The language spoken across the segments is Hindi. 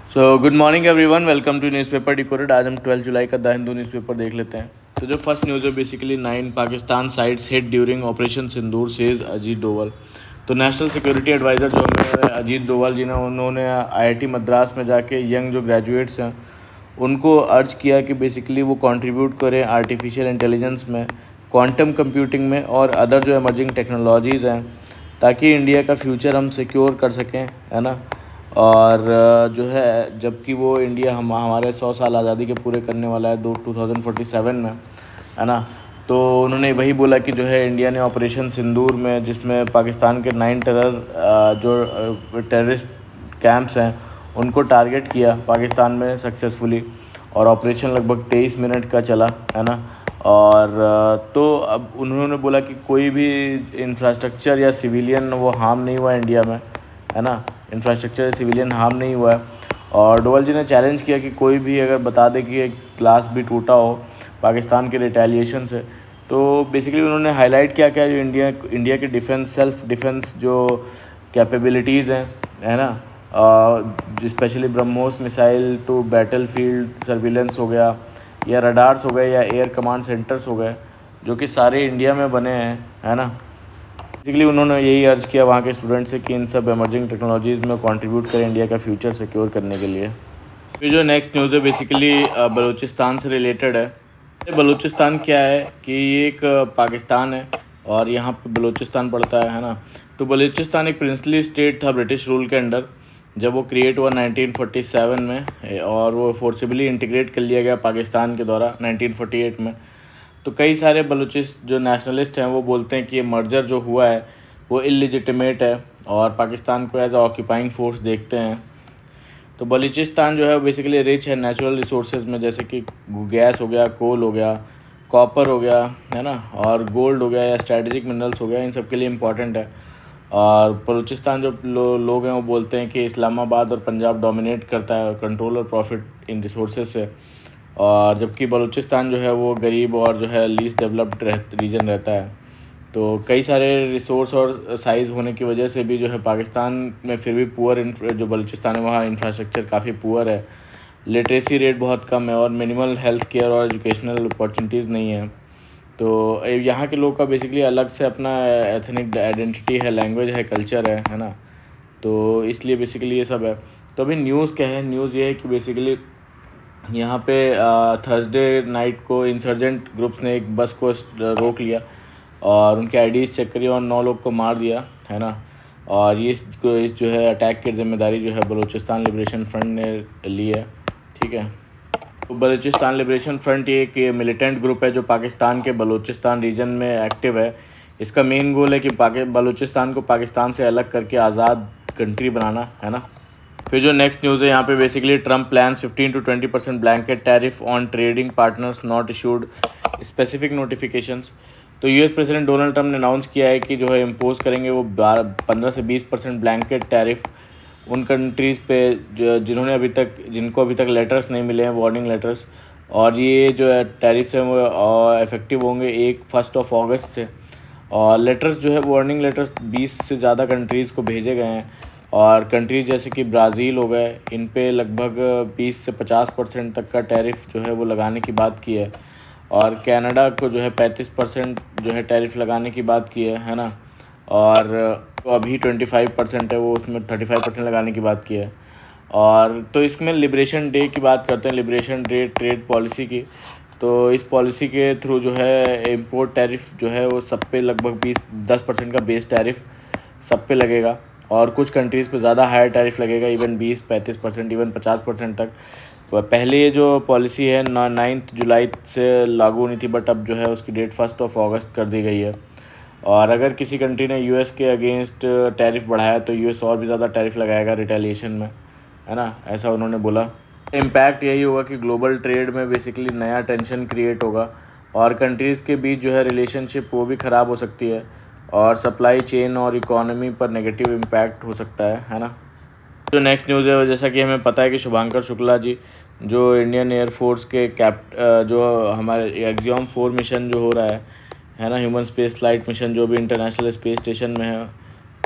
Good morning everyone, welcome to newspaper decoded. आज हम 12 जुलाई का द हिंदू न्यूज़पेपर देख लेते हैं। तो जो फर्स्ट न्यूज़ है basically 9 Pakistan sites hit during operation Sindoor says Ajit Doval. तो नेशनल सिक्योरिटी एडवाइज़र जो हमें अजीत डोवाल जी ने उन्होंने आईआईटी मद्रास में जाके यंग जो ग्रेजुएट्स हैं उनको अर्ज किया कि बेसिकली वो कंट्रीब्यूट करें आर्टिफिशियल इंटेलिजेंस में, क्वांटम कंप्यूटिंग में और अदर जो एमर्जिंग टेक्नोलॉजीज़ हैं, ताकि इंडिया का फ्यूचर हम सिक्योर कर सकें, है ना। और जो है जबकि वो इंडिया हमारे 100 साल आज़ादी के पूरे करने वाला है 2047 में, है ना। तो उन्होंने वही बोला कि जो है इंडिया ने ऑपरेशन सिंदूर में, जिसमें पाकिस्तान के 9 जो टेररिस्ट कैंप्स हैं उनको टारगेट किया पाकिस्तान में सक्सेसफुली, और ऑपरेशन लगभग 23 मिनट का चला, है ना। और तो अब उन्होंने बोला कि कोई भी इंफ्रास्ट्रक्चर या सिविलियन वो हार्म नहीं हुआ इंडिया में, है ना। इंफ्रास्ट्रक्चर सिविलियन हार्म नहीं हुआ है। और डोवाल जी ने चैलेंज किया कि कोई भी अगर बता दे कि एक ग्लास भी टूटा हो पाकिस्तान के रिटेलिएशन से, तो बेसिकली उन्होंने हाईलाइट किया क्या जो इंडिया के डिफेंस, सेल्फ डिफेंस जो कैपेबिलिटीज़ हैं, है ना, specially BrahMos missile to battle field surveillance हो गया, या रडार्स हो गए, या एयर कमांड सेंटर्स हो गए, जो कि सारे इंडिया में बने हैं, है ना। बेसिकली उन्होंने यही अर्ज किया वहाँ के स्टूडेंट से कि इन सब एमर्जिंग टेक्नोलॉजीज़ में कंट्रीब्यूट करें इंडिया का फ्यूचर सिक्योर करने के लिए। फिर जो नेक्स्ट न्यूज़ है बेसिकली बलूचिस्तान से रिलेटेड है। बलूचिस्तान क्या है कि ये एक पाकिस्तान है और यहाँ पे बलूचिस्तान पड़ता है ना। तो बलूचिस्तान एक प्रिंसली स्टेट था ब्रिटिश रूल के अंडर, जब वो क्रिएट हुआ 1947 में, और वो फोर्सिबली इंटीग्रेट कर लिया गया पाकिस्तान के द्वारा 1948 में। तो कई सारे बलूचिस्त जो नेशनलिस्ट हैं वो बोलते हैं कि ये मर्जर जो हुआ है वो इलिजिटिमेट है और पाकिस्तान को एज ऑक्यूपाइंग फोर्स देखते हैं। तो बलूचिस्तान जो है बेसिकली रिच है नेचुरल रिसोर्सेज में, जैसे कि गैस हो गया, कोल हो गया, कॉपर हो गया, है ना, और गोल्ड हो गया या स्ट्रेटेजिक मिनरल्स हो गया, इन सब के लिए इम्पॉर्टेंट है। और बलूचिस्तान जो लोग हैं वो बोलते हैं कि इस्लामाबाद और पंजाब डोमिनेट करता है कंट्रोल और प्रॉफिट इन रिसोर्सेज से, और जबकि बलूचिस्तान जो है वो गरीब और जो है लीस्ट डेवलप्ड रीजन रहता है। तो कई सारे रिसोर्स और साइज़ होने की वजह से भी जो है पाकिस्तान में फिर भी पुअर जो बलूचिस्तान है वहाँ इंफ्रास्ट्रक्चर काफ़ी पुअर है, लिटरेसी रेट बहुत कम है और मिनिमल हेल्थ केयर और एजुकेशनल अपॉर्चुनिटीज़ नहीं है। तो यहाँ के लोग का बेसिकली अलग से अपना एथनिक आइडेंटिटी है, लैंग्वेज है, कल्चर है ना। तो इसलिए बेसिकली ये सब है। तो अभी न्यूज़ क्या है, न्यूज़ ये है कि बेसिकली यहाँ पे थर्सडे नाइट को इंसर्जेंट ग्रुप्स ने एक बस को रोक लिया और उनके आईडीज़ चेक करी और 9 लोग को मार दिया, है ना। और इस जो है अटैक की जिम्मेदारी जो है बलूचिस्तान लिबरेशन फ्रंट ने ली है, ठीक है। तो बलूचिस्तान लिबरेशन फ्रंट ये एक मिलिटेंट ग्रुप है जो पाकिस्तान के बलूचिस्तान रीजन में एक्टिव है। इसका मेन गोल है कि बलूचिस्तान को पाकिस्तान से अलग करके आज़ाद कंट्री बनाना, है ना। फिर जो नेक्स्ट न्यूज़ है यहाँ पे basically Trump plans 15 to 20% blanket tariff on trading partners not issued specific notifications. तो यूएस प्रेसिडेंट डोनाल्ड ट्रम्प ने अनाउंस किया है कि जो है इम्पोज करेंगे वो 15 से 20% ब्लैंकेट टैरिफ उन कंट्रीज़ पे जिनको अभी तक लेटर्स नहीं मिले हैं, वार्निंग लेटर्स। और ये जो है टैरिफ्स हैं वो इफेक्टिव होंगे 1 अगस्त से। और लेटर्स जो है वार्निंग लेटर्स 20 से ज़्यादा कंट्रीज़ को भेजे गए हैं, और कंट्रीज जैसे कि ब्राज़ील हो गए, इन पे लगभग 20 से 50% तक का टैरिफ जो है वो लगाने की बात की है। और कनाडा को जो है 35% जो है टैरिफ लगाने की बात की है ना। और अभी 25% है, वो उसमें 35% लगाने की बात की है। और तो इसमें लिबरेशन डे की बात करते हैं, लिबरेशन डे ट्रेड पॉलिसी की। तो इस पॉलिसी के थ्रू जो है इम्पोर्ट टैरिफ जो है वो सब पे लगभग 10% का बेस टैरिफ सब पे लगेगा, और कुछ कंट्रीज़ पे ज़्यादा हायर टैरिफ लगेगा, इवन 20-35%, इवन 50% तक। तो पहले ये जो पॉलिसी है 9 जुलाई से लागू होनी थी, बट अब जो है उसकी डेट 1 अगस्त कर दी गई है। और अगर किसी कंट्री ने यूएस के अगेंस्ट टैरिफ बढ़ाया तो यूएस और भी ज़्यादा टैरिफ लगाएगा रिटेलिएशन में, है ना, ऐसा उन्होंने बोला। इम्पैक्ट यही होगा कि ग्लोबल ट्रेड में बेसिकली नया टेंशन क्रिएट होगा और कंट्रीज़ के बीच जो है रिलेशनशिप वो भी ख़राब हो सकती है, और सप्लाई चेन और इकोनॉमी पर नेगेटिव इम्पैक्ट हो सकता है ना। जो नेक्स्ट न्यूज़ है जैसा कि हमें पता है कि शुभांकर शुक्ला जी जो इंडियन एयरफोर्स के जो हमारे एक्सियम 4 मिशन जो हो रहा है ना, ह्यूमन स्पेस फ्लाइट मिशन जो भी इंटरनेशनल स्पेस स्टेशन में है,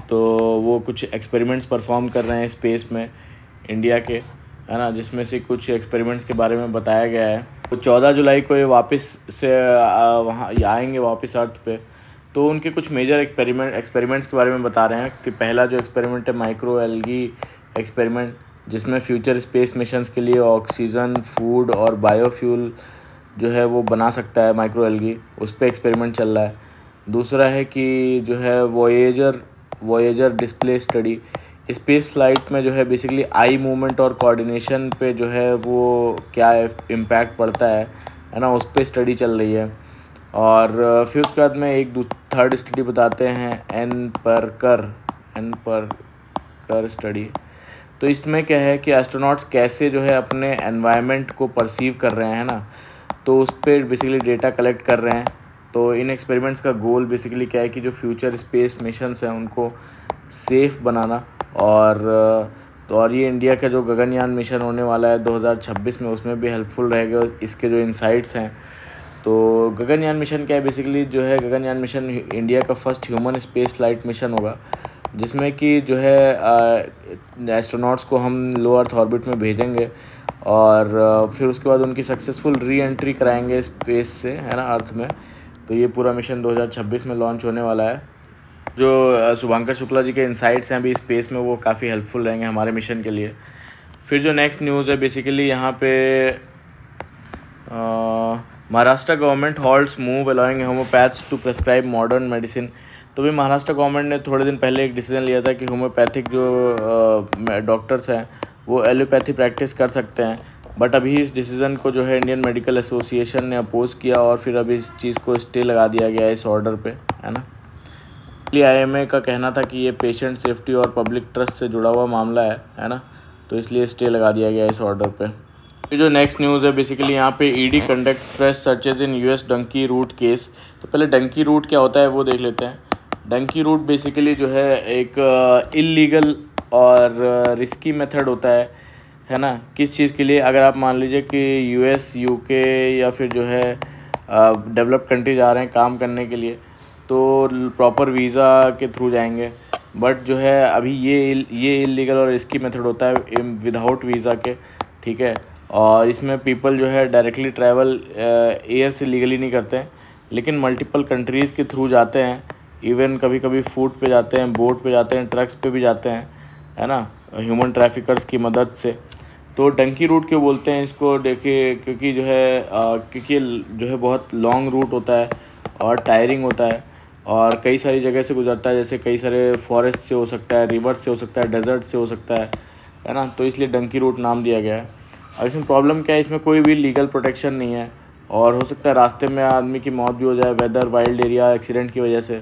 तो वो कुछ एक्सपेरिमेंट्स परफॉर्म कर रहे हैं स्पेस में इंडिया के, है ना, जिसमें से कुछ एक्सपेरिमेंट्स के बारे में बताया गया है। तो 14 जुलाई को ये वापस से वहाँ आएंगे वापस अर्थ पे। तो उनके कुछ मेजर एक्सपेरिमेंट्स के बारे में बता रहे हैं कि पहला जो एक्सपेरिमेंट है माइक्रो एल्गी एक्सपेरिमेंट, जिसमें फ्यूचर स्पेस मिशंस के लिए ऑक्सीजन, फूड और बायोफ्यूल जो है वो बना सकता है माइक्रो एल्गी, उस पर एक्सपेरिमेंट चल रहा है। दूसरा है कि जो है Voyager display study, space flight में जो है बेसिकली आई मूवमेंट और कोऑर्डिनेशन पे जो है वो क्या इम्पैक्ट पड़ता है ना, उस पर स्टडी चल रही है। और फिर उसके बाद में एक थर्ड स्टडी बताते हैं एन पर कर स्टडी। तो इसमें क्या है कि एस्ट्रोनॉट्स कैसे जो है अपने एनवायरनमेंट को परसीव कर रहे हैं ना, तो उस पर बेसिकली डेटा कलेक्ट कर रहे हैं। तो इन एक्सपेरिमेंट्स का गोल बेसिकली क्या है कि जो फ्यूचर स्पेस मिशंस हैं उनको सेफ़ बनाना। और ये इंडिया का जो गगनयान मिशन होने वाला है 2026 में, उसमें भी हेल्पफुल रहेगा इसके जो इंसाइट्स हैं। तो गगनयान मिशन क्या है, बेसिकली जो है गगनयान मिशन इंडिया का first human space flight mission होगा, जिसमें कि जो है एस्ट्रोनॉट्स को हम लो अर्थ ऑर्बिट में भेजेंगे और फिर उसके बाद उनकी सक्सेसफुल री एंट्री कराएंगे स्पेस से, है ना, अर्थ में। तो ये पूरा मिशन 2026 में लॉन्च होने वाला है। जो शुभंकर शुक्ला जी के इंसाइट्स हैं अभी स्पेस में, वो काफ़ी हेल्पफुल रहेंगे हमारे मिशन के लिए। फिर जो नेक्स्ट न्यूज़ है बेसिकली यहाँ पे Maharashtra government halts move allowing homeopaths to prescribe modern medicine. तो भी महाराष्ट्र गवर्नमेंट ने थोड़े दिन पहले एक डिसीजन लिया था कि होम्योपैथिक जो डॉक्टर्स हैं वो एलोपैथी प्रैक्टिस कर सकते हैं। बट अभी इस डिसीज़न को जो है इंडियन मेडिकल एसोसिएशन ने अपोज़ किया और फिर अभी इस चीज़ को स्टे लगा दिया गया है इस ऑर्डर पे, है ना। IMA का कहना था कि ये पेशेंट सेफ्टी और पब्लिक ट्रस्ट से जुड़ा हुआ मामला है ना, तो इसलिए स्टे लगा दिया गया इस ऑर्डर पे। ये जो नेक्स्ट न्यूज़ है बेसिकली यहाँ पे ED कंडक्ट्स फ्रेश सर्चेज इन US डंकी रूट केस। तो पहले डंकी रूट क्या होता है वो देख लेते हैं। डंकी रूट बेसिकली जो है एक इलीगल और रिस्की मेथड होता है ना। किस चीज़ के लिए, अगर आप मान लीजिए कि US UK या फिर जो है डेवलप्ड कंट्री जा रहे हैं काम करने के लिए, तो प्रॉपर वीज़ा के थ्रू जाएंगे। बट जो है अभी ये इलीगल और रिस्की मेथड होता है विदाउट वीज़ा के, ठीक है। और इसमें पीपल जो है डायरेक्टली ट्रैवल एयर से लीगली नहीं करते हैं, लेकिन मल्टीपल कंट्रीज़ के थ्रू जाते हैं। इवन कभी कभी फूट पे जाते हैं, बोट पे जाते हैं, ट्रक्स पे भी जाते हैं, है ना, ह्यूमन ट्रैफिकर्स की मदद से। तो डंकी रूट क्यों बोलते हैं इसको, देखिए क्योंकि जो है जो है बहुत लॉन्ग रूट होता है और टायरिंग होता है और कई सारी जगह से गुजरता है, जैसे कई सारे फॉरेस्ट से हो सकता है, रिवर से हो सकता है, डेजर्ट से हो सकता है ना। तो इसलिए डंकी रूट नाम दिया गया है। और इसमें प्रॉब्लम क्या है, इसमें कोई भी लीगल प्रोटेक्शन नहीं है और हो सकता है रास्ते में आदमी की मौत भी हो जाए वेदर वाइल्ड एरिया एक्सीडेंट की वजह से।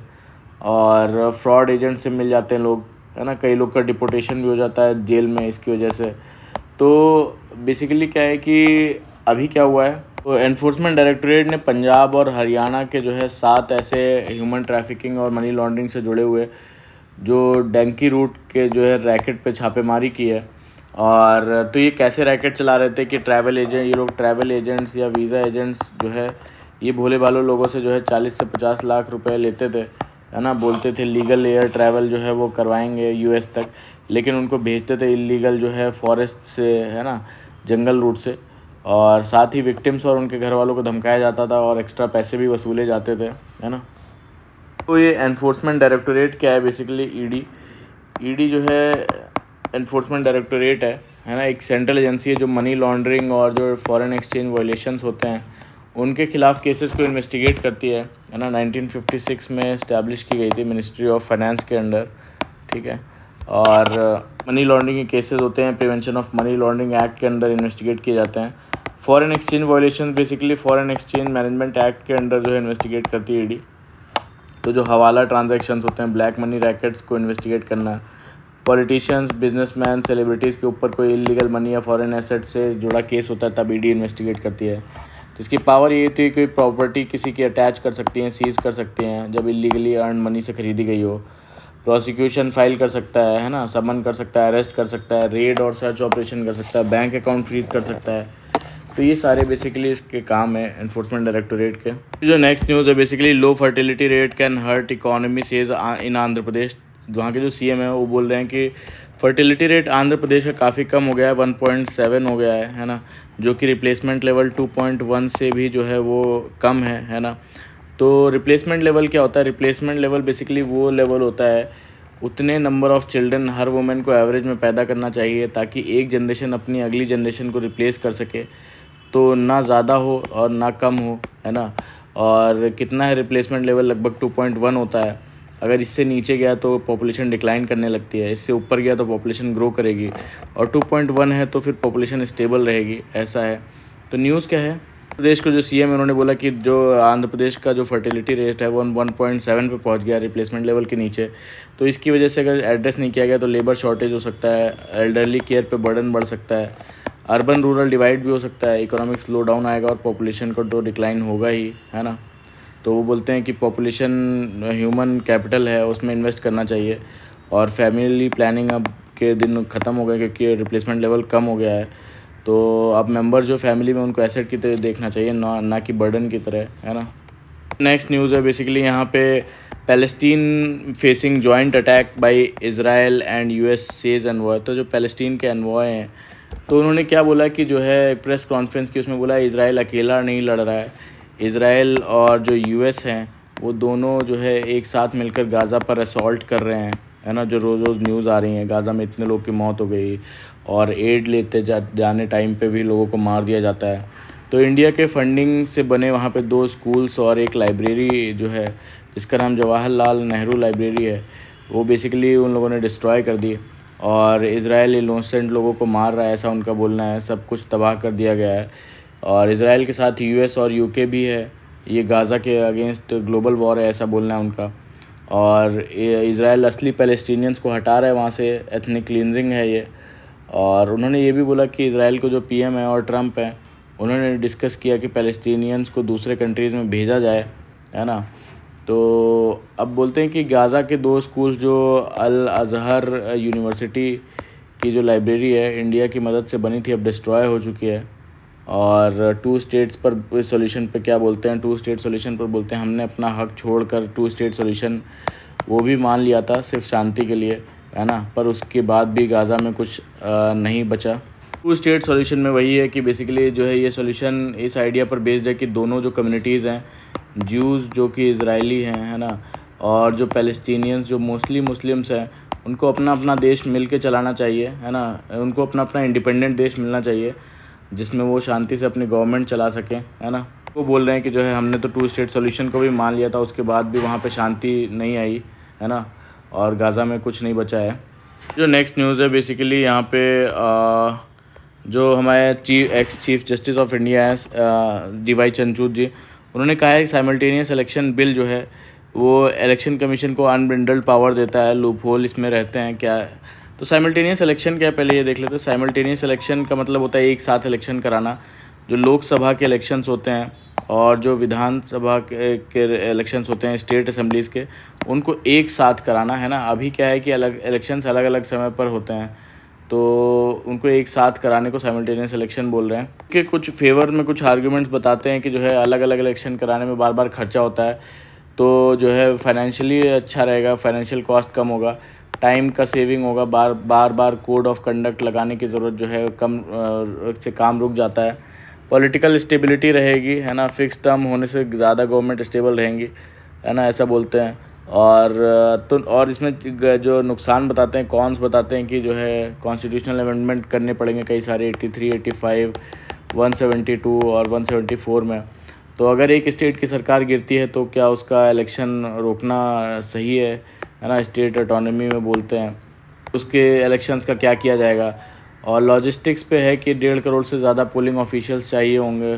और फ्रॉड एजेंट से मिल जाते हैं लोग, है ना, कई लोग का डिपोटेशन भी हो जाता है जेल में इसकी वजह से। तो बेसिकली क्या है कि अभी क्या हुआ है, तो एनफोर्समेंट डायरेक्टरेट ने पंजाब और हरियाणा के जो है 7 ऐसे ह्यूमन ट्रैफिकिंग और मनी लॉन्ड्रिंग से जुड़े हुए जो डंकी रूट के जो है रैकेट पे छापेमारी की है। और तो ये कैसे रैकेट चला रहे थे कि ये लोग ट्रैवल एजेंट्स या वीज़ा एजेंट्स जो है ये भोले भालों लोगों से जो है 40 से 50 लाख रुपए लेते थे, है ना। बोलते थे लीगल एयर ट्रैवल जो है वो करवाएंगे US तक, लेकिन उनको भेजते थे इलीगल जो है फॉरेस्ट से, है ना, जंगल रूट से। और साथ ही विक्टिम्स और उनके घर वालों को धमकाया जाता था और एक्स्ट्रा पैसे भी वसूले जाते थे, है ना। तो ये एनफोर्समेंट डायरेक्टोरेट क्या है, बेसिकली ईडी जो है एनफोर्समेंट डायरेक्टोरेट है ना, एक सेंट्रल एजेंसी है जो मनी लॉन्ड्रिंग और जो फॉरेन एक्सचेंज वायलेशंस होते हैं उनके खिलाफ केसेस को इन्वेस्टिगेट करती है ना। 1956 में इस्टेब्लिश की गई थी मिनिस्ट्री ऑफ फाइनेंस के अंडर, ठीक है। और मनी लॉन्ड्रिंग के केसेस होते हैं prevention of money laundering act के अंदर इन्वेस्टिगेट किए जाते हैं। Foreign exchange violation basically foreign exchange management act के अंडर जो है इन्वेस्टिगेट करती है ईडी। तो जो हवाला ट्रांजैक्शंस होते हैं, ब्लैक मनी रैकेट्स को इन्वेस्टिगेट करना है। पॉलिटिशियंस, बिजनेसमैन, सेलिब्रिटीज़ के ऊपर कोई इलीगल मनी या फॉरेन एसेट से जुड़ा केस होता है तब ईडी इन्वेस्टिगेट करती है। तो इसकी पावर ये होती है कि प्रॉपर्टी किसी की अटैच कर सकती हैं, सीज़ कर सकती हैं जब इलीगली अर्न मनी से खरीदी गई हो। प्रोसिक्यूशन फाइल कर सकता है ना, समन कर सकता है, अरेस्ट कर सकता है, रेड और सर्च ऑपरेशन कर सकता है, बैंक अकाउंट फ्रीज कर सकता है। तो ये सारे बेसिकली इसके काम है एनफोर्समेंट डायरेक्टोरेट के। जो नेक्स्ट न्यूज़ है basically low fertility rate can hurt economy says in Andhra Pradesh. वहाँ के जो CM है वो बोल रहे हैं कि फर्टिलिटी रेट आंध्र प्रदेश का काफ़ी कम हो गया है, 1.7 हो गया है ना, जो कि रिप्लेसमेंट लेवल 2.1 से भी जो है वो कम है ना। तो रिप्लेसमेंट लेवल क्या होता है? रिप्लेसमेंट लेवल बेसिकली वो लेवल होता है, उतने number of children her women को एवरेज में पैदा करना चाहिए ताकि एक जनरेशन अपनी अगली जनरेशन को रिप्लेस कर सके। तो ना ज़्यादा हो और ना कम हो, है ना। और कितना है रिप्लेसमेंट लेवल? लगभग 2.1 होता है। अगर इससे नीचे गया तो पॉपुलेशन डिक्लाइन करने लगती है, इससे ऊपर गया तो पॉपुलेशन ग्रो करेगी, और 2.1 है तो फिर पॉपुलेशन स्टेबल रहेगी, ऐसा है। तो न्यूज़ क्या है? प्रदेश को जो सीएम उन्होंने बोला कि जो आंध्र प्रदेश का जो फर्टिलिटी रेट है वो 1.7 पे पहुंच गया रिप्लेसमेंट लेवल के नीचे। तो इसकी वजह से अगर एड्रेस नहीं किया गया तो लेबर शॉर्टेज हो सकता है, एल्डरली केयर पे बर्डन बढ़ सकता है, अर्बन रूरल डिवाइड भी हो सकता है, इकोनॉमिक स्लो डाउन आएगा और पॉपुलेशन को तो डिक्लाइन होगा ही, है ना। तो वो बोलते हैं कि पॉपुलेशन ह्यूमन कैपिटल है, उसमें इन्वेस्ट करना चाहिए, और फैमिली प्लानिंग अब के दिन ख़त्म हो गए क्योंकि रिप्लेसमेंट लेवल कम हो गया है। तो अब मेंबर जो फैमिली में उनको एसेट की तरह देखना चाहिए, ना कि बर्डन की तरह, है ना। नेक्स्ट न्यूज़ है बेसिकली यहाँ पे Palestine facing joint attack by Israel and US says envoy. तो जो पैलेस्टीन के एनवॉय हैं तो उन्होंने क्या बोला कि जो है प्रेस कॉन्फ्रेंस की, उसमें बोला इज़राइल अकेला नहीं लड़ रहा है, इज़राइल और जो यूएस हैं वो दोनों जो है एक साथ मिलकर गाज़ा पर असॉल्ट कर रहे हैं, है ना। जो रोज़ रोज़ न्यूज़ आ रही हैं, गाज़ा में इतने लोग की मौत हो गई और एड लेते जाने टाइम पे भी लोगों को मार दिया जाता है। तो इंडिया के फंडिंग से बने वहाँ पे 2 स्कूल्स और एक लाइब्रेरी जो है जिसका नाम जवाहरलाल नेहरू लाइब्रेरी है, वो बेसिकली उन लोगों ने डिस्ट्रॉय कर दी, और इज़राइल इनोसेंट लोगों को मार रहा है, ऐसा उनका बोलना है। सब कुछ तबाह कर दिया गया है, और इज़राइल के साथ यूएस और यूके भी है। ये गाज़ा के अगेंस्ट ग्लोबल वॉर है, ऐसा बोलना है उनका। और इज़राइल असली पैलेस्टीनियंस को हटा रहा है वहाँ से, एथनिक क्लींजिंग है ये। और उन्होंने ये भी बोला कि इज़राइल को जो पीएम है और ट्रंप है, उन्होंने डिस्कस किया कि पैलेस्टीनियंस को दूसरे कंट्रीज़ में भेजा जाए, है ना। तो अब बोलते हैं कि गाज़ा के 2 स्कूल जो अल अज़हर यूनिवर्सिटी की जो लाइब्रेरी है इंडिया की मदद से बनी थी, अब डिस्ट्रॉय हो चुकी है। और 2 स्टेट्स पर सॉल्यूशन पे क्या बोलते हैं, 2 स्टेट सॉल्यूशन पर बोलते हैं हमने अपना हक छोड़कर 2 स्टेट सॉल्यूशन वो भी मान लिया था सिर्फ शांति के लिए, है ना। पर उसके बाद भी गाज़ा में कुछ नहीं बचा। 2 स्टेट सॉल्यूशन में वही है कि बेसिकली जो है ये सॉल्यूशन इस आइडिया पर बेस्ड है कि दोनों जो कम्युनिटीज़ हैं, ज्यूज़ जो कि इज़राइली हैं, है ना, और जो पैलेस्टीनियंस जो मोस्टली मुस्लिम्स हैं, उनको अपना अपना देश मिल के चलाना चाहिए, है ना। उनको अपना अपना इंडिपेंडेंट देश मिलना चाहिए जिसमें वो शांति से अपनी गवर्नमेंट चला सकें, है ना। वो बोल रहे हैं कि जो है हमने तो 2 स्टेट सॉल्यूशन को भी मान लिया था, उसके बाद भी वहाँ पे शांति नहीं आई, है ना, और गाज़ा में कुछ नहीं बचा है। जो नेक्स्ट न्यूज़ है बेसिकली यहाँ पे जो हमारे ex chief justice of India है DY चंद्रचूड़ जी, उन्होंने कहा है कि साइमल्टेनियस इलेक्शन बिल जो है वो इलेक्शन कमीशन को अनब्रिंडल्ड पावर देता है, लूप होल इसमें रहते हैं क्या। तो साइमल्टेनियस इलेक्शन क्या है पहले ये देख लेते हैं। साइमल्टेनियस इलेक्शन का मतलब होता है एक साथ इलेक्शन कराना। जो लोकसभा के इलेक्शंस होते हैं और जो विधानसभा के इलेक्शंस होते हैं स्टेट असेंबलीज़ के, उनको एक साथ कराना, है ना। अभी क्या है कि अलग इलेक्शंस अलग अलग समय पर होते हैं, तो उनको एक साथ कराने को साइमल्टेनियस इलेक्शन बोल रहे हैं। कि कुछ फेवर में कुछ आर्ग्यूमेंट्स बताते हैं कि जो है अलग अलग इलेक्शन कराने में बार बार खर्चा होता है, तो जो है फाइनेंशियली अच्छा रहेगा, फाइनेंशियल कॉस्ट कम होगा, टाइम का सेविंग होगा, बार कोड ऑफ कंडक्ट लगाने की ज़रूरत जो है कम से काम रुक जाता है, पॉलिटिकल स्टेबिलिटी रहेगी, है ना। फिक्स टर्म होने से ज़्यादा गवर्नमेंट स्टेबल रहेंगी, है ना, ऐसा बोलते हैं। और इसमें जो नुकसान बताते हैं, कॉन्स बताते हैं कि जो है कॉन्स्टिट्यूशनल अमेंडमेंट करने पड़ेंगे कई सारे, 83, 85, 172 और 174 में। तो अगर एक स्टेट की सरकार गिरती है तो क्या उसका इलेक्शन रोकना सही है ना। स्टेट ऑटोनॉमी में बोलते हैं उसके इलेक्शंस का क्या किया जाएगा। और लॉजिस्टिक्स पे है कि 1.5 करोड़ से ज़्यादा पोलिंग ऑफिशियल्स चाहिए होंगे,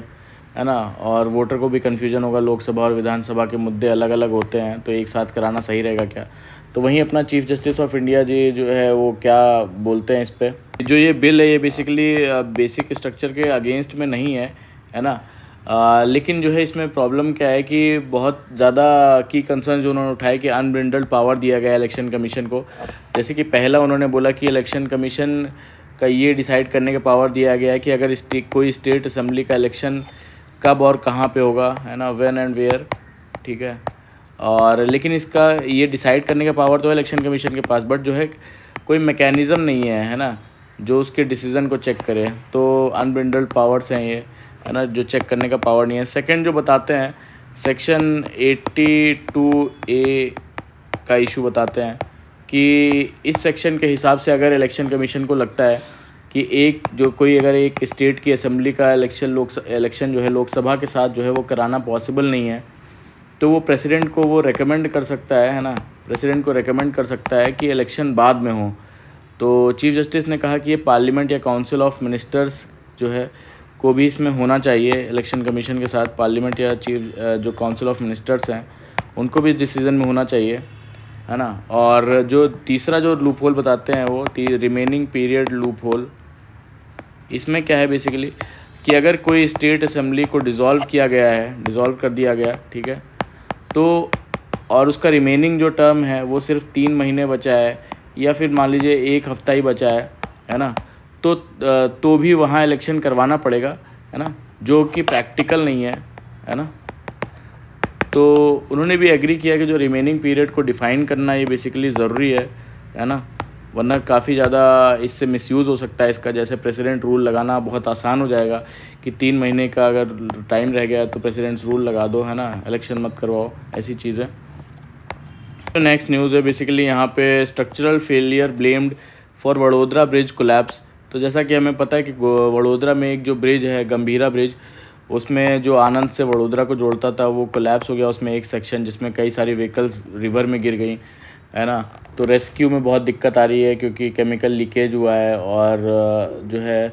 है ना। और वोटर को भी कन्फ्यूजन होगा, लोकसभा और विधानसभा के मुद्दे अलग अलग होते हैं, तो एक साथ कराना सही रहेगा क्या। तो वहीं अपना चीफ जस्टिस ऑफ इंडिया जी जो है वो क्या बोलते हैं इस पर। जो ये बिल है ये बेसिकली बेसिक स्ट्रक्चर के अगेंस्ट में नहीं है ना। लेकिन जो है इसमें प्रॉब्लम क्या है कि बहुत ज़्यादा की कंसर्न जो उन्होंने उठाए कि अनब्रिंडल्ड पावर दिया गया इलेक्शन कमीशन को। जैसे कि पहला उन्होंने बोला कि इलेक्शन कमीशन का ये डिसाइड करने का पावर दिया गया है कि अगर कोई स्टेट असेंबली का इलेक्शन कब और कहाँ पे होगा, है ना, व्हेन एंड वेयर, ठीक है। और लेकिन इसका ये डिसाइड करने का पावर तो है इलेक्शन कमीशन के पास, बट जो है कोई मैकेनिज़्म नहीं है ना, जो उसके डिसीज़न को चेक करे। तो अनब्रिंडल्ड पावर्स हैं ये, है ना, जो चेक करने का पावर नहीं है। सेकंड जो बताते हैं, सेक्शन 82A का इशू बताते हैं कि इस सेक्शन के हिसाब से अगर इलेक्शन कमीशन को लगता है कि अगर एक स्टेट की असेंबली का इलेक्शन जो है लोकसभा के साथ जो है वो कराना पॉसिबल नहीं है, तो वो प्रेसिडेंट को वो रेकमेंड कर सकता है ना, प्रेसिडेंट को रेकमेंड कर सकता है कि इलेक्शन बाद में हो। तो चीफ जस्टिस ने कहा कि ये पार्लियामेंट या काउंसिल ऑफ मिनिस्टर्स जो है को भी इसमें होना चाहिए इलेक्शन कमीशन के साथ। पार्लियामेंट या जो काउंसिल ऑफ मिनिस्टर्स हैं उनको भी इस डिसीज़न में होना चाहिए, है ना। और जो तीसरा जो लूप होल बताते हैं वो रिमेनिंग पीरियड लूप होल। इसमें क्या है बेसिकली कि अगर कोई स्टेट असेंबली को डिज़ोल्व कर दिया गया, ठीक है, तो और उसका रिमेनिंग जो टर्म है वो सिर्फ 3 महीने बचा है या फिर मान लीजिए 1 हफ्ता ही बचा है ना, तो भी वहाँ इलेक्शन करवाना पड़ेगा, है ना, जो कि प्रैक्टिकल नहीं है ना। तो उन्होंने भी एग्री किया कि जो रिमेनिंग पीरियड को डिफ़ाइन करना ये बेसिकली ज़रूरी है ना, वरना काफ़ी ज़्यादा इससे मिसयूज़ हो सकता है इसका। जैसे प्रेसिडेंट रूल लगाना बहुत आसान हो जाएगा कि 3 महीने का अगर टाइम रह गया तो प्रेसिडेंट्स रूल लगा दो, है ना, इलेक्शन मत करवाओ, ऐसी चीज़ें। तो नेक्स्ट न्यूज़ है बेसिकली यहाँ पे structural failure blamed for Vadodara bridge collapse. तो जैसा कि हमें पता है कि वडोदरा में एक जो ब्रिज है गंभीरा ब्रिज, उसमें जो आनंद से वडोदरा को जोड़ता था वो कोलैप्स हो गया। उसमें एक सेक्शन जिसमें कई सारी व्हीकल्स रिवर में गिर गई, है ना। तो रेस्क्यू में बहुत दिक्कत आ रही है क्योंकि केमिकल लीकेज हुआ है। और जो है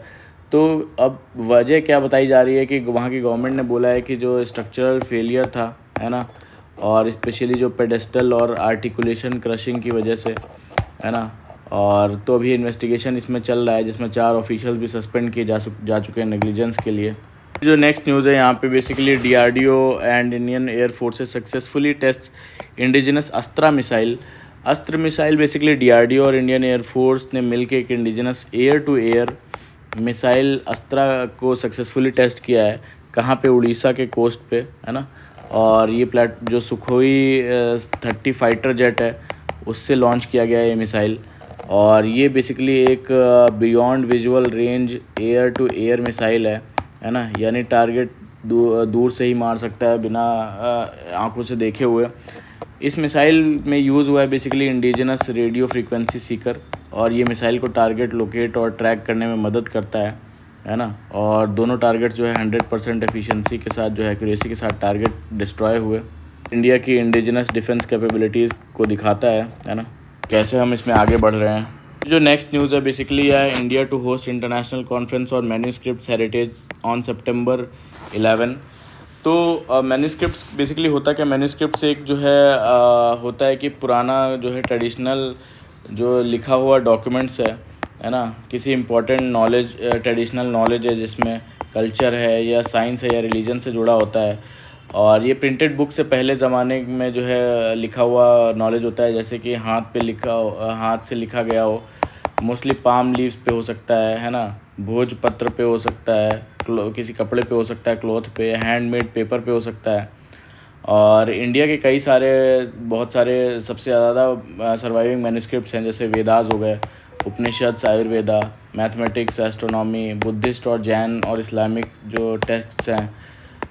तो अब वजह क्या बताई जा रही है कि वहाँ की गवर्नमेंट ने बोला है कि जो स्ट्रक्चरल फेलियर था, है ना, और स्पेशली जो पेडेस्टल और आर्टिकुलेशन क्रशिंग की वजह से, है ना। और तो अभी इन्वेस्टिगेशन इसमें चल रहा है जिसमें 4 ऑफिशियल भी सस्पेंड किए जा चुके हैं नेग्लिजेंस के लिए। जो नेक्स्ट न्यूज़ है यहाँ पे basically DRDO and Indian air forces successfully test indigenous Astra missile basically DRDO और इंडियन एयर फोर्स ने मिलकर एक indigenous air to air missile Astra को सक्सेसफुली टेस्ट किया है। कहाँ पे? उड़ीसा के कोस्ट पे, है ना। और ये जो सुखोई 30 फाइटर जेट है उससे लॉन्च किया गया है ये मिसाइल। और ये बेसिकली एक beyond visual range air to air missile है ना, यानी टारगेट दूर से ही मार सकता है बिना आंखों से देखे हुए। इस मिसाइल में यूज़ हुआ है basically indigenous radio frequency Sikar, और ये मिसाइल को टारगेट लोकेट और ट्रैक करने में मदद करता है ना। और दोनों टारगेट्स जो है 100% एफिशिएंसी के साथ, जो है एक्यूरेसी के साथ टारगेट डिस्ट्रॉय हुए। इंडिया की इंडिजिनस डिफेंस कैपेबिलिटीज़ को दिखाता है ना, कैसे हम इसमें आगे बढ़ रहे हैं। जो नेक्स्ट न्यूज़ है बेसिकली है India to host international conference on manuscripts heritage on September 11। तो मैन्यूस्क्रिप्ट्स बेसिकली होता क्या? मैन्यूस्क्रिप्ट्स एक जो है होता है कि पुराना जो है ट्रेडिशनल जो लिखा हुआ डॉक्यूमेंट्स है ना, किसी इम्पोर्टेंट नॉलेज ट्रेडिशनल नॉलेज है जिसमें कल्चर है या साइंस है या रिलीजन से जुड़ा होता है। और ये प्रिंटेड बुक से पहले ज़माने में जो है लिखा हुआ नॉलेज होता है, जैसे कि हाथ से लिखा गया हो। मोस्टली पाम लीव्स पे हो सकता है ना, भोजपत्र पे हो सकता है, किसी कपड़े पे हो सकता है, क्लॉथ पे, हैंडमेड पेपर पे हो सकता है। और इंडिया के बहुत सारे सबसे ज़्यादा सर्वाइविंग मैन्यूस्क्रिप्ट्स हैं, जैसे वेदास हो गए, उपनिषद, आयुर्वेदा, मैथमेटिक्स, एस्ट्रोनॉमी, बुद्धिस्ट और जैन और इस्लामिक जो टेक्स्ट्स हैं,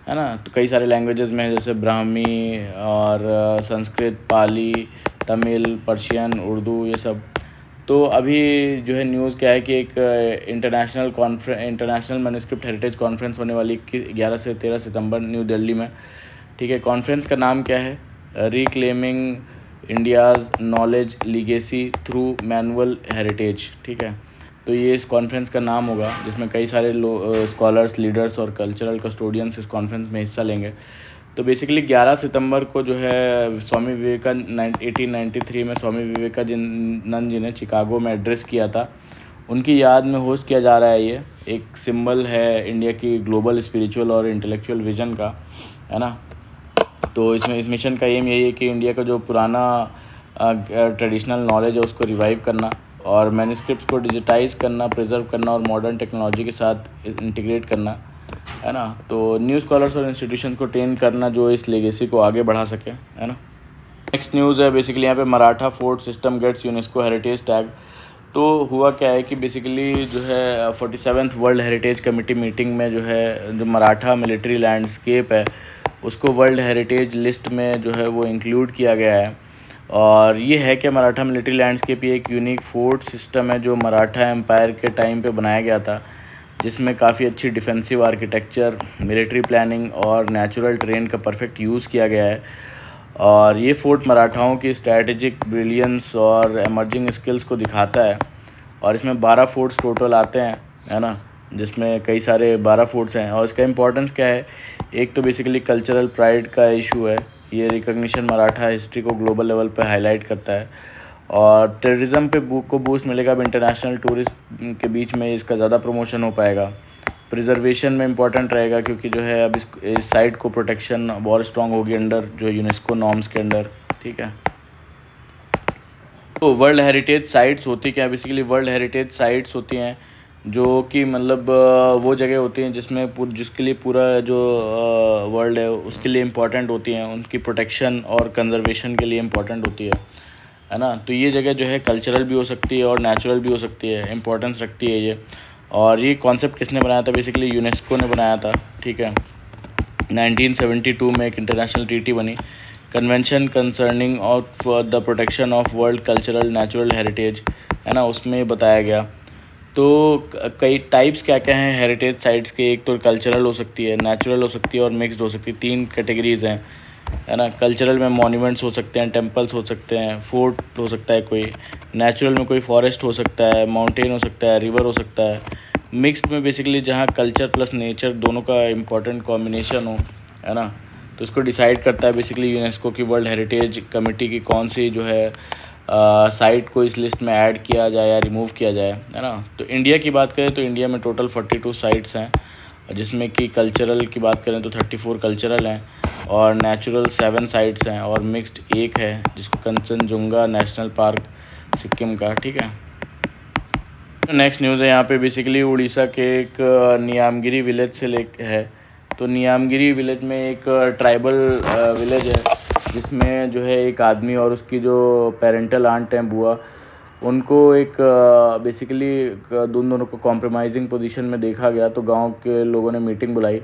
है ना। तो कई सारे लैंग्वेजेस में है, जैसे ब्राह्मी और संस्कृत, पाली, तमिल, पर्शियन, उर्दू, ये सब। तो अभी जो है न्यूज़ क्या है कि एक इंटरनेशनल मैन्यूस्क्रिप्ट हेरिटेज कॉन्फ्रेंस होने वाली 11 से 13 सितंबर न्यू दिल्ली में, ठीक है। कॉन्फ्रेंस का नाम क्या है? Reclaiming India's knowledge legacy through manual heritage, ठीक है। तो ये इस कॉन्फ्रेंस का नाम होगा, जिसमें कई सारे स्कॉलर्स, लीडर्स और कल्चरल कस्टोडियंस इस कॉन्फ्रेंस में हिस्सा लेंगे। तो बेसिकली 11 सितंबर को जो है स्वामी विवेकानंद 1893 में स्वामी विवेकानंद जी ने चिकागो में एड्रेस किया था, उनकी याद में होस्ट किया जा रहा है। ये एक सिंबल है इंडिया की ग्लोबल स्पिरिचुअल और इंटेलेक्चुअल विजन का, है ना। तो इसमें इस मिशन का एम यही है कि इंडिया का जो पुराना ट्रेडिशनल नॉलेज है उसको रिवाइव करना, और मैन्यूस्क्रिप्ट्स को डिजिटाइज करना, प्रिजर्व करना और मॉडर्न टेक्नोलॉजी के साथ इंटीग्रेट करना, है ना। तो न्यू स्कॉलर्स और इंस्टीट्यूशन को ट्रेन करना जो इस लेगेसी को आगे बढ़ा सके, है ना। नेक्स्ट न्यूज़ है बेसिकली यहाँ पे Maratha fort system gets UNESCO heritage tag. तो हुआ क्या है कि बेसिकली जो है 47th world heritage committee meeting में जो है जो मराठा मिलिट्री लैंडस्केप है उसको वर्ल्ड हेरिटेज लिस्ट में जो है वो इंक्लूड किया गया है। और ये है कि मराठा मिलिट्री लैंडस्केप ये एक यूनिक फोर्ट सिस्टम है जो मराठा एम्पायर के टाइम पे बनाया गया था, जिसमें काफ़ी अच्छी डिफेंसिव आर्किटेक्चर, मिलिट्री प्लानिंग और नेचुरल टेरेन का परफेक्ट यूज़ किया गया है। और ये फोर्ट मराठाओं की स्ट्रैटेजिक ब्रिलियंस और एमर्जिंग स्किल्स को दिखाता है। और इसमें 12 फोर्ट्स टोटल आते हैं, है ना, जिसमें कई सारे 12 फोर्ट्स हैं। और इसका इंपॉर्टेंस क्या है, एक तो बेसिकली कल्चरल प्राइड का इशू है, ये रिकॉग्निशन मराठा हिस्ट्री को ग्लोबल लेवल पे हाईलाइट करता है। और टेररिज्म पे को बूस्ट मिलेगा, अब इंटरनेशनल टूरिस्ट के बीच में इसका ज़्यादा प्रमोशन हो पाएगा। प्रिजर्वेशन में इम्पॉर्टेंट रहेगा क्योंकि जो है अब इस साइट को प्रोटेक्शन और स्ट्रॉन्ग होगी अंडर जो यूनेस्को नॉर्म्स के अंडर, ठीक है। तो वर्ल्ड हेरिटेज साइट्स होती क्या है, बेसिकली वर्ल्ड हेरिटेज साइट्स होती हैं जो कि मतलब वो जगह होती हैं जिसमें जिसके लिए पूरा जो वर्ल्ड है उसके लिए इम्पोर्टेंट होती हैं, उनकी प्रोटेक्शन और कंजर्वेशन के लिए इम्पोर्टेंट होती है ना। तो ये जगह जो है कल्चरल भी हो सकती है और नेचुरल भी हो सकती है, इम्पोर्टेंस रखती है ये। और ये कॉन्सेप्ट किसने बनाया था, बेसिकली यूनेस्को ने बनाया था, ठीक है। 1972 में एक इंटरनेशनल ट्रीटी बनी, convention concerning of the protection of world cultural natural heritage, है ना, उसमें बताया गया। तो कई टाइप्स क्या क्या हैं हेरिटेज साइट्स के, एक तो कल्चरल हो सकती है, नेचुरल हो सकती है और मिक्स्ड हो सकती है, 3 कैटेगरीज़ हैं, है ना। कल्चरल में मॉन्यूमेंट्स हो सकते हैं, टेम्पल्स हो सकते हैं, फोर्ट हो सकता है कोई, नेचुरल में कोई फॉरेस्ट हो सकता है, माउंटेन हो सकता है, रिवर हो सकता है, मिक्स्ड में बेसिकली जहाँ कल्चर प्लस नेचर दोनों का इम्पोर्टेंट कॉम्बिनेशन हो, है ना। तो इसको डिसाइड करता है बेसिकली यूनेस्को की वर्ल्ड हेरिटेज कमेटी की कौन सी जो है साइट को इस लिस्ट में ऐड किया जाए या रिमूव किया जाए, है ना। तो इंडिया की बात करें तो इंडिया में टोटल 42 साइट्स हैं, जिसमें कि कल्चरल की बात करें तो 34 कल्चरल हैं और नेचुरल 7 साइट्स हैं और मिक्स्ड 1 है जिसको कंचनजुंगा नेशनल पार्क सिक्किम का, ठीक है। नेक्स्ट न्यूज़ है यहाँ पे बेसिकली उड़ीसा के एक नियामगिरी विलेज से है। तो नियामगिरी विलेज में एक ट्राइबल विलेज है जिसमें जो है एक आदमी और उसकी जो पेरेंटल आंट हैं बुआ, उनको एक बेसिकली दोनों को कॉम्प्रोमाइजिंग पोजीशन में देखा गया। तो गांव के लोगों ने मीटिंग बुलाई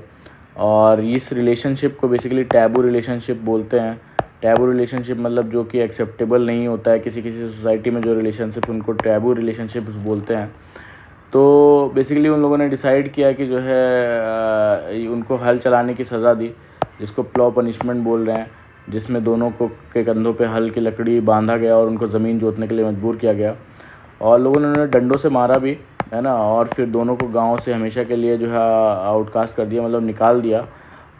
और इस रिलेशनशिप को बेसिकली टैबू रिलेशनशिप बोलते हैं। टैबू रिलेशनशिप मतलब जो कि एक्सेप्टेबल नहीं होता है किसी किसी सोसाइटी में, जो रिलेशनशिप उनको टैबू रिलेशनशिप्स बोलते हैं। तो बेसिकली उन लोगों ने डिसाइड किया कि जो है उनको हल चलाने की सज़ा दी, जिसको प्लॉ पनिशमेंट बोल रहे हैं, जिसमें दोनों को के कंधों पे हल की लकड़ी बांधा गया और उनको ज़मीन जोतने के लिए मजबूर किया गया और लोगों ने उन्हें डंडों से मारा भी, है ना। और फिर दोनों को गांव से हमेशा के लिए जो है आउटकास्ट कर दिया, मतलब निकाल दिया।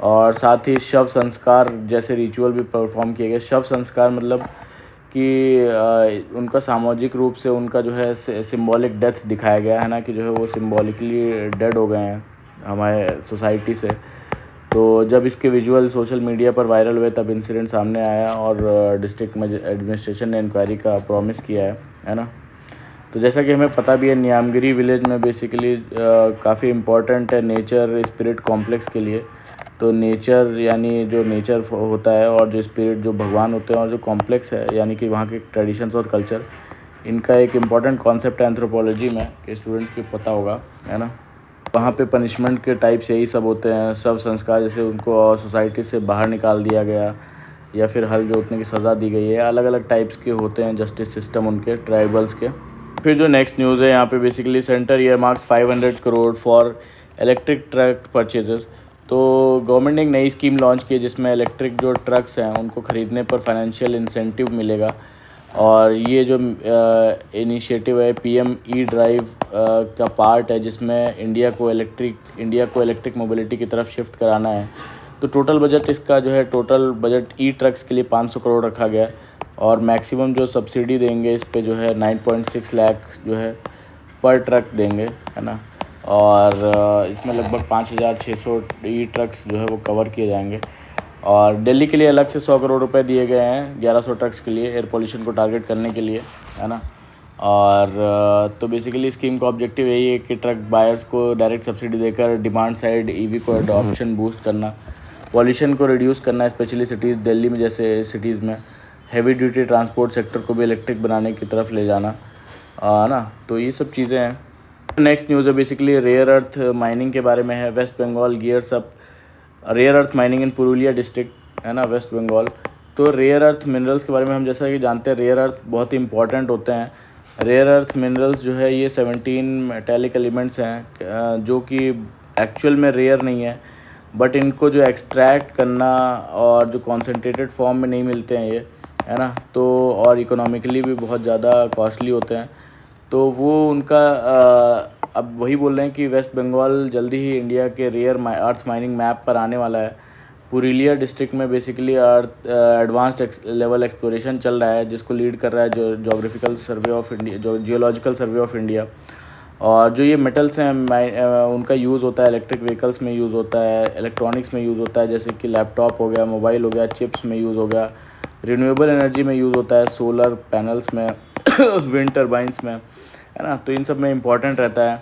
और साथ ही शव संस्कार जैसे रिचुअल भी परफॉर्म किए गए। शव संस्कार मतलब कि उनका सामाजिक रूप से उनका जो है सिंबॉलिक डेथ दिखाया गया है ना, कि जो है वो सिंबॉलिकली डेड हो गए हैं हमारे सोसाइटी से। तो जब इसके विजुअल सोशल मीडिया पर वायरल हुए तब इंसिडेंट सामने आया और डिस्ट्रिक्ट एडमिनिस्ट्रेशन ने इंक्वायरी का प्रॉमिस किया है ना। तो जैसा कि हमें पता भी है नियामगिरी विलेज में बेसिकली काफ़ी इम्पोर्टेंट है नेचर स्पिरिट कॉम्प्लेक्स के लिए। तो नेचर यानी जो नेचर होता है और जो स्पिरिट जो भगवान होते हैं और जो कॉम्प्लेक्स है यानी कि वहाँ के ट्रेडिशंस और कल्चर, इनका एक इम्पॉर्टेंट कॉन्सेप्ट है एंथ्रोपोलॉजी में कि स्टूडेंट्स को पता होगा, है ना। वहाँ पे पनिशमेंट के टाइप्स यही सब होते हैं, सब संस्कार जैसे उनको सोसाइटी से बाहर निकाल दिया गया या फिर हल जोतने की सज़ा दी गई है, अलग अलग टाइप्स के होते हैं जस्टिस सिस्टम उनके ट्राइबल्स के। फिर जो नेक्स्ट न्यूज़ है यहाँ पे basically centre year marks 500 crore for electric truck purchases. तो गवर्नमेंट ने एक नई स्कीम लॉन्च की है जिसमें इलेक्ट्रिक जो ट्रक्स हैं उनको ख़रीदने पर फाइनेंशियल इंसेंटिव मिलेगा। और ये जो इनिशिएटिव है पीएम ई ड्राइव का पार्ट है, जिसमें इंडिया को इलेक्ट्रिक मोबिलिटी की तरफ शिफ्ट कराना है। तो टोटल बजट इसका जो है टोटल बजट ई ट्रक्स के लिए 500 करोड़ रखा गया है और मैक्सिमम जो सब्सिडी देंगे इस पे जो है 9.6 लाख जो है पर ट्रक देंगे, है ना। और इसमें लगभग 5,600 ई ट्रक्स जो है वो कवर किए जाएंगे। और दिल्ली के लिए अलग से 100 करोड़ रुपए दिए गए हैं 1100 ट्रक्स के लिए, एयर पोल्यूशन को टारगेट करने के लिए, है ना। और तो बेसिकली स्कीम का ऑब्जेक्टिव यही है कि ट्रक बायर्स को डायरेक्ट सब्सिडी देकर डिमांड साइड ईवी को अडॉप्शन बूस्ट करना, पॉल्यूशन को रिड्यूस करना, स्पेशली सिटीज़ दिल्ली में जैसे सिटीज़ में हैवी ड्यूटी ट्रांसपोर्ट सेक्टर को भी इलेक्ट्रिक बनाने की तरफ ले जाना। ना। तो ये सब चीज़ें हैं। नेक्स्ट न्यूज़ है बेसिकली रेयर अर्थ माइनिंग के बारे में है। West Bengal gears up rare earth mining in Purulia district, है ना, वेस्ट बंगाल। तो रेयर अर्थ मिनरल्स के बारे में हम जैसा कि जानते हैं, रेयर अर्थ बहुत ही इंपॉर्टेंट होते हैं। रेयर अर्थ मिनरल्स जो है ये 17 मेटेलिक एलिमेंट्स हैं जो कि एक्चुअल में रेयर नहीं है, बट इनको जो एक्सट्रैक्ट करना और जो कॉन्सेंट्रेटेड फॉर्म में नहीं मिलते हैं ये, है ना, तो और इकोनॉमिकली भी बहुत ज़्यादा कॉस्टली होते हैं। तो वो उनका अब वही बोल रहे हैं कि वेस्ट बंगाल जल्दी ही इंडिया के रेयर अर्थ माइनिंग मैप पर आने वाला है। पुरुलिया डिस्ट्रिक्ट में basically earth advanced level exploration चल रहा है, जिसको लीड कर रहा है जो जोग्राफिकल सर्वे ऑफ इंडिया, जो जियोलॉजिकल सर्वे ऑफ इंडिया। और जो ये मेटल्स हैं उनका यूज़ होता है इलेक्ट्रिक व्हीकल्स में, यूज़ होता है इलेक्ट्रॉनिक्स में, यूज़ होता है, जैसे कि लैपटॉप हो गया, मोबाइल हो गया, चिप्स में यूज़ हो गया, रिन्यूएबल एनर्जी में यूज़ होता है, सोलर पैनल्स में विंड टर्बाइंस में, है ना। तो इन सब में इम्पॉर्टेंट रहता है,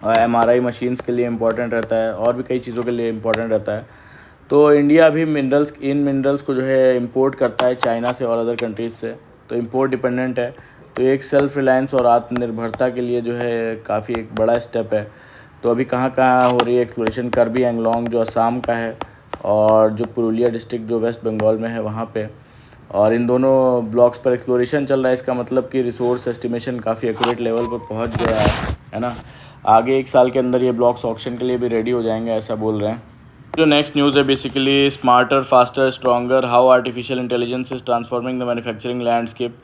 और MRI मशीन्स के लिए इम्पॉर्टेंट रहता है, और भी कई चीज़ों के लिए इम्पॉर्टेंट रहता है। तो इंडिया अभी इन मिनरल्स को जो है इंपोर्ट करता है चाइना से और अदर कंट्रीज़ से, तो इंपोर्ट डिपेंडेंट है। तो एक सेल्फ रिलायंस और आत्मनिर्भरता के लिए जो है काफ़ी एक बड़ा स्टेप है। तो अभी कहाँ कहाँ हो रही है एक्सप्लोरेशन, कार्बी एंगलोंग जो असम का है, और जो पुरुलिया डिस्ट्रिक्ट जो वेस्ट बंगाल में है वहाँ पे, और इन दोनों ब्लॉक्स पर एक्सप्लोरेशन चल रहा है। इसका मतलब कि रिसोर्स एस्टिमेशन काफ़ी एक्यूरेट लेवल पर पहुँच गया है ना। आगे 1 साल के अंदर ये ब्लॉक्स ऑक्शन के लिए भी रेडी हो जाएंगे, ऐसा बोल रहे हैं। जो नेक्स्ट न्यूज़ है basically smarter faster stronger how artificial intelligence is transforming the manufacturing landscape.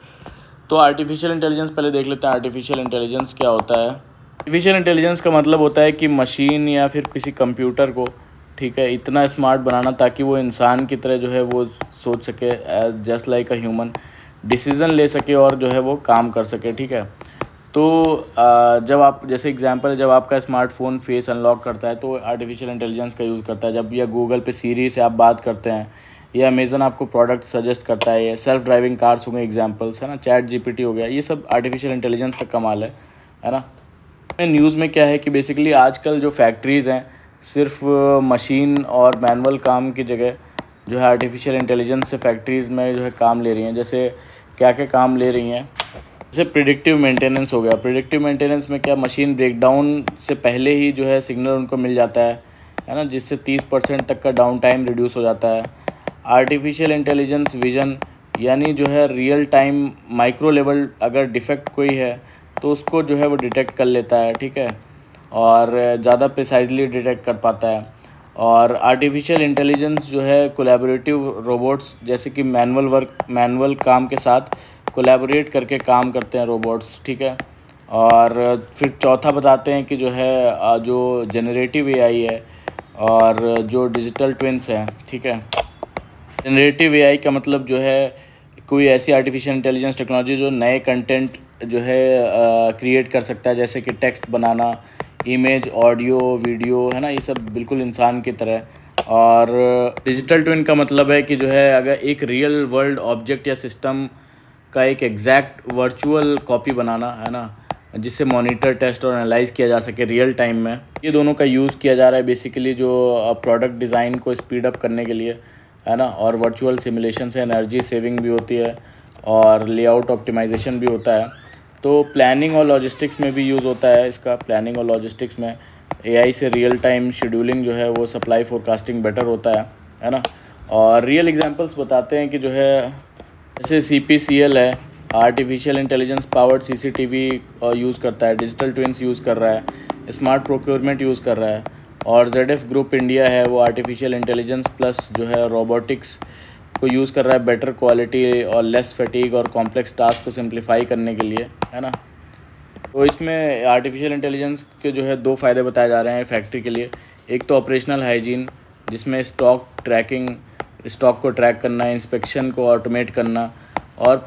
तो आर्टिफिशियल इंटेलिजेंस पहले देख लेते हैं, आर्टिफिशियल इंटेलिजेंस क्या होता है। आर्टिफिशियल इंटेलिजेंस का मतलब होता है कि मशीन या फिर किसी कंप्यूटर को, ठीक है, इतना स्मार्ट बनाना ताकि वो इंसान की तरह जो है वो सोच सके, just like a human, decision ले सके और जो है वो काम कर सके, ठीक है। तो जब आप, जैसे एग्जांपल है, जब आपका स्मार्टफोन फेस अनलॉक करता है तो आर्टिफिशियल इंटेलिजेंस का यूज़ करता है। जब या गूगल पे सीरी से आप बात करते हैं, या अमेज़न आपको प्रोडक्ट सजेस्ट करता है, या सेल्फ ड्राइविंग कार्स हो गए एग्जांपल्स, है ना, चैट GPT हो गया, ये सब आर्टिफिशियल इंटेलिजेंस का कमाल है ना। न्यूज़ में क्या है कि बेसिकली आजकल जो फैक्ट्रीज़ हैं, सिर्फ मशीन और मैनुअल काम की जगह जो है आर्टिफिशियल इंटेलिजेंस से फैक्ट्रीज़ में जो है काम ले रही हैं। जैसे क्या क्या काम ले रही हैं, जैसे प्रिडिक्टिव मेंटेनेंस हो गया। प्रिडिक्टिव मेंटेनेंस में क्या, मशीन ब्रेकडाउन से पहले ही जो है सिग्नल उनको मिल जाता है ना, जिससे 30% तक का डाउन टाइम रिड्यूस हो जाता है। आर्टिफिशियल इंटेलिजेंस विजन, यानी जो है रियल टाइम माइक्रो लेवल अगर डिफेक्ट कोई है तो उसको जो है वो डिटेक्ट कर लेता है, ठीक है, और ज़्यादा प्रिसाइजली डिटेक्ट कर पाता है। और आर्टिफिशियल इंटेलिजेंस जो है कोलैबोरेटिव रोबोट्स, जैसे कि मैनुअल काम के साथ कोलैबोरेट करके काम करते हैं रोबोट्स, ठीक है। और फिर चौथा बताते हैं कि जो है जो जनरेटिव AI है और जो डिजिटल ट्विन्स हैं, ठीक है। जनरेटिव AI का मतलब जो है कोई ऐसी आर्टिफिशियल इंटेलिजेंस टेक्नोलॉजी जो नए कंटेंट जो है क्रिएट कर सकता है, जैसे कि टेक्स्ट बनाना, इमेज, ऑडियो, वीडियो, है ना, ये सब बिल्कुल इंसान की तरह। और डिजिटल ट्विन का मतलब है कि जो है अगर एक रियल वर्ल्ड ऑब्जेक्ट या सिस्टम का एक एग्जैक्ट वर्चुअल कॉपी बनाना, है ना, जिससे मॉनिटर, टेस्ट और एनालाइज किया जा सके रियल टाइम में। ये दोनों का यूज़ किया जा रहा है बेसिकली जो प्रोडक्ट डिज़ाइन को स्पीड अप करने के लिए, है ना। और वर्चुअल सिमुलेशन से एनर्जी सेविंग भी होती है और लेआउट ऑप्टिमाइजेशन भी होता है। तो प्लानिंग और लॉजिस्टिक्स में भी यूज़ होता है इसका। प्लानिंग और लॉजिस्टिक्स में AI से रियल टाइम शेड्यूलिंग जो है वो सप्लाई फोरकास्टिंग बेटर होता है ना। और रियल एग्जांपल्स बताते हैं कि जो है जैसे CPCL है, artificial intelligence powered CCTV use करता है, डिजिटल ट्विन्स यूज़ कर रहा है, स्मार्ट प्रोक्योरमेंट यूज़ कर रहा है। और ZF ग्रुप इंडिया है, वो आर्टिफिशियल इंटेलिजेंस प्लस जो है रोबोटिक्स को यूज़ कर रहा है बेटर क्वालिटी और लेस फटीग और कॉम्प्लेक्स टास्क को सिंप्लीफाई करने के लिए, है ना। तो इसमें आर्टिफिशियल इंटेलिजेंस के जो है 2 फ़ायदे बताए जा रहे हैं फैक्ट्री के लिए। एक तो ऑपरेशनल हाइजीन, जिसमें स्टॉक को ट्रैक करना, इंस्पेक्शन को ऑटोमेट करना और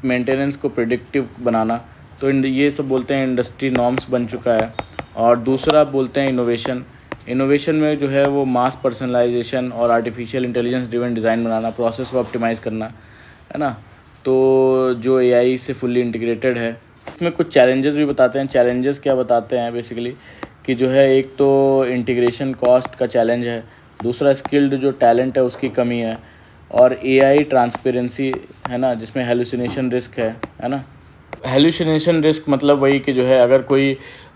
मेंटेनेंस को प्रिडिक्टिव बनाना। तो ये सब बोलते हैं इंडस्ट्री नॉर्म्स बन चुका है। और दूसरा बोलते हैं इनोवेशन में जो है वो मास पर्सनलाइजेशन और आर्टिफिशियल इंटेलिजेंस ड्रिवन डिज़ाइन बनाना, प्रोसेस को ऑप्टिमाइज़ करना, है ना। तो जो AI से फुल्ली इंटीग्रेटेड है। इसमें कुछ चैलेंजेस भी बताते हैं। चैलेंजेस क्या बताते हैं बेसिकली कि जो है एक तो इंटीग्रेशन कॉस्ट का चैलेंज है, दूसरा स्किल्ड जो टैलेंट है उसकी कमी है, और AI ट्रांसपेरेंसी, है ना, जिसमें हेलुसिनेशन रिस्क है ना। हेलुसिनेशन रिस्क मतलब वही कि जो है अगर कोई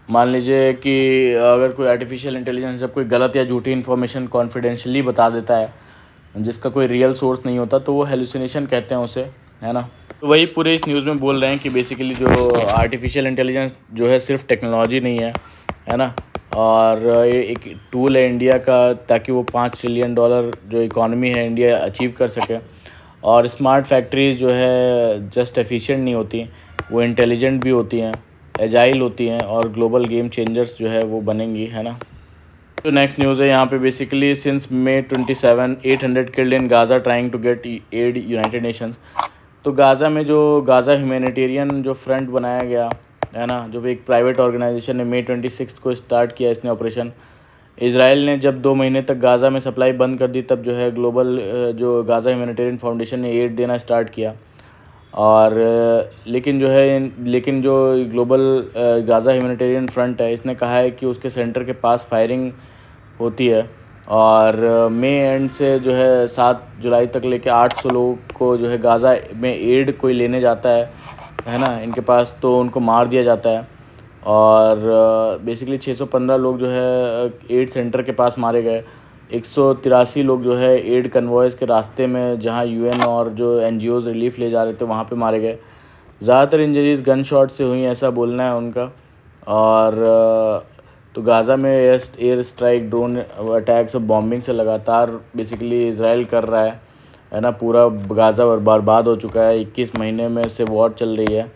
मान लीजिए कि अगर कोई आर्टिफिशियल इंटेलिजेंस जब कोई गलत या झूठी इन्फॉर्मेशन कॉन्फिडेंशियली बता देता है जिसका कोई रियल सोर्स नहीं होता तो वो हेलुसिनेशन कहते हैं उसे, है ना। तो वही पूरे इस न्यूज़ में बोल रहे हैं कि बेसिकली जो आर्टिफिशियल इंटेलिजेंस जो है सिर्फ टेक्नोलॉजी नहीं है ना, और ये एक टूल है इंडिया का ताकि वो $5 ट्रिलियन जो इकॉनमी है इंडिया अचीव कर सके। और स्मार्ट फैक्ट्रीज़ जो है जस्ट एफिशिएंट नहीं होती, वो इंटेलिजेंट भी होती हैं, एजाइल होती हैं और ग्लोबल गेम चेंजर्स जो है वो बनेंगी, है ना। तो नेक्स्ट न्यूज़ है यहाँ पे basically since May 27 800 killed in Gaza trying to get aid United Nations. तो गाज़ा में जो गाज़ा ह्यूमैनिटेरियन जो फ्रंट बनाया गया है ना, जो एक प्राइवेट ऑर्गेनाइजेशन ने May 26 को स्टार्ट किया इसने ऑपरेशन। इज़राइल ने जब 2 महीने तक गाज़ा में सप्लाई बंद कर दी तब जो है ग्लोबल जो गाज़ा ह्यूमैनिटेरियन फाउंडेशन ने एड देना स्टार्ट किया। और लेकिन जो ग्लोबल गाज़ा ह्यूमैनिटेरियन फ्रंट है इसने कहा है कि उसके सेंटर के पास फायरिंग होती है और मई एंड से जो है 7 जुलाई तक लेके 800 लोगों को जो है गाज़ा में एड कोई लेने जाता है ना, इनके पास तो उनको मार दिया जाता है। और बेसिकली 615 लोग जो है एड सेंटर के पास मारे गए। 183 लोग जो है एड कन्वॉयज़ के रास्ते में जहां यूएन और जो एनजीओज़ रिलीफ ले जा रहे थे वहां पे मारे गए। ज़्यादातर इंजरीज़ गन शॉट से हुई ऐसा बोलना है उनका। और तो गाज़ा में एयर स्ट्राइक, ड्रोन अटैक्स और बॉम्बिंग से लगातार बेसिकली इज़राइल कर रहा है ना। पूरा गाज़ा बर्बाद हो चुका है, 21 महीने में से वॉर चल रही है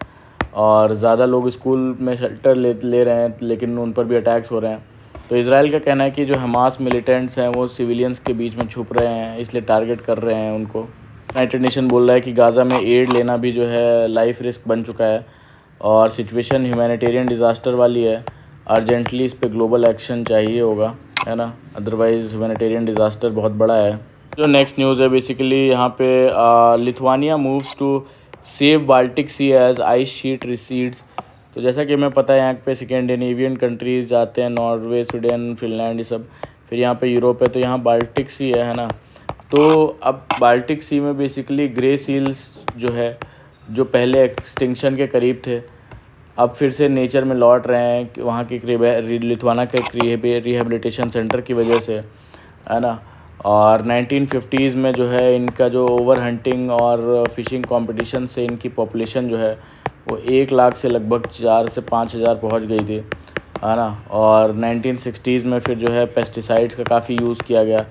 और ज़्यादा लोग स्कूल में शेल्टर ले रहे हैं लेकिन उन पर भी अटैक्स हो रहे हैं। तो इज़राइल का कहना है कि जो हमास मिलिटेंट्स हैं वो सिविलियंस के बीच में छुप रहे हैं इसलिए टारगेट कर रहे हैं उनको। यूनाइटेड नेशन बोल रहा है कि गाज़ा में एड लेना भी जो है लाइफ रिस्क बन चुका है और सिचुएशन ह्यूमैनिटेरियन डिज़ास्टर वाली है। अर्जेंटली इस पे ग्लोबल एक्शन चाहिए होगा, है ना, अदरवाइज़ ह्यूमैनिटेरियन डिज़ास्टर बहुत बड़ा है। जो नेक्स्ट न्यूज़ है बेसिकली यहाँ पे Lithuania moves to save Baltic sea as ice sheet recedes. तो जैसा कि हमें पता है यहाँ पे स्कैंडिनेवियन कंट्रीज़ जाते हैं, नॉर्वे, स्वीडन, फिनलैंड, ये सब। फिर यहाँ पे यूरोप है तो यहाँ बाल्टिक सी है ना। तो अब बाल्टिक सी में बेसिकली ग्रे सील्स जो है जो पहले एक्सटिंक्शन के करीब थे अब फिर से नेचर में लौट रहे हैं कि वहाँ के लिथुआना के रिहेबिलिटेशन सेंटर की वजह से, है ना। और 1950s में जो है इनका जो ओवर हंटिंग और फिशिंग कंपटीशन से इनकी पॉपुलेशन जो है वो 1 लाख से लगभग 4 से 5 हज़ार पहुँच गई थी, है ना। और 1960s में फिर जो है पेस्टिसाइड्स का काफ़ी यूज़ किया गया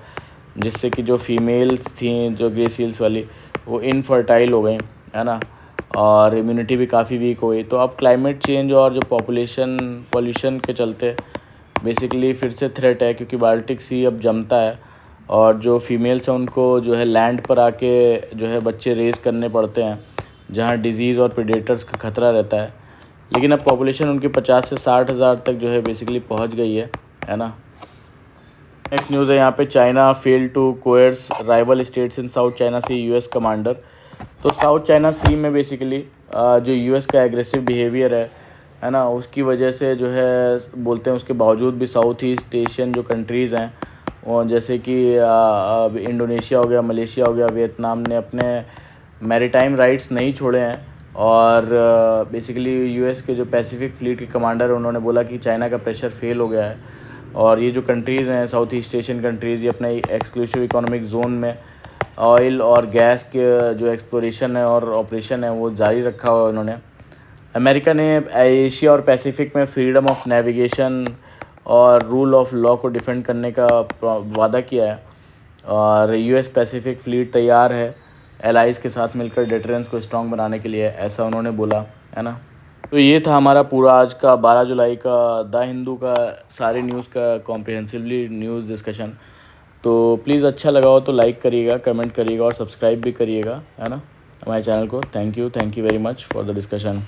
जिससे कि जो फीमेल्स थी जो ग्रे सील्स वाली वो इनफर्टाइल हो गई, है ना, और इम्यूनिटी भी काफ़ी वीक हो गई। तो अब क्लाइमेट चेंज और जो पॉल्यूशन के चलते बेसिकली फिर से थ्रेट है क्योंकि बाल्टिक सी अब जमता है और जो फीमेल्स हैं उनको जो है लैंड पर आके जो है बच्चे रेज़ करने पड़ते हैं जहाँ डिज़ीज़ और प्रेडेटर्स का खतरा रहता है। लेकिन अब पॉपुलेशन उनकी 50 से 60 हज़ार तक जो है बेसिकली पहुँच गई है ना। नेक्स्ट न्यूज़ है यहाँ पे China fail to coerce rival states in South China Sea US commander. तो साउथ चाइना सी में बेसिकली जो यूएस का एग्रेसिव बिहेवियर है ना, उसकी वजह से जो है बोलते हैं उसके बावजूद भी साउथ ईस्ट एशियन जो कंट्रीज़ हैं और जैसे कि इंडोनेशिया हो गया, मलेशिया हो गया, वियतनाम ने अपने मैरीटाइम राइट्स नहीं छोड़े हैं। और बेसिकली यूएस के जो पैसिफिक फ्लीट के कमांडर हैं उन्होंने बोला कि चाइना का प्रेशर फेल हो गया है और ये जो कंट्रीज़ हैं साउथ ईस्ट एशियन कंट्रीज़ ये अपने एक्सक्लूसिव इकोनॉमिक जोन में ऑयल और गैस के जो एक्सप्लोरेशन है और ऑपरेशन है वो जारी रखा हुआ है उन्होंने। अमेरिका ने एशिया और पैसिफिक में फ्रीडम ऑफ नेविगेशन और रूल ऑफ लॉ को डिफेंड करने का वादा किया है और यूएस पैसिफिक फ्लीट तैयार है एलाइज के साथ मिलकर डिटरेंस को स्ट्रॉन्ग बनाने के लिए, ऐसा उन्होंने बोला, है ना। तो ये था हमारा पूरा आज का 12 जुलाई का द हिंदू का सारे न्यूज़ का कॉम्प्रिहेंसिवली न्यूज़ डिस्कशन। तो प्लीज़ अच्छा लगा हो तो लाइक करिएगा, कमेंट करिएगा और सब्सक्राइब भी करिएगा, है ना, हमारे चैनल को। Thank you very much for the discussion.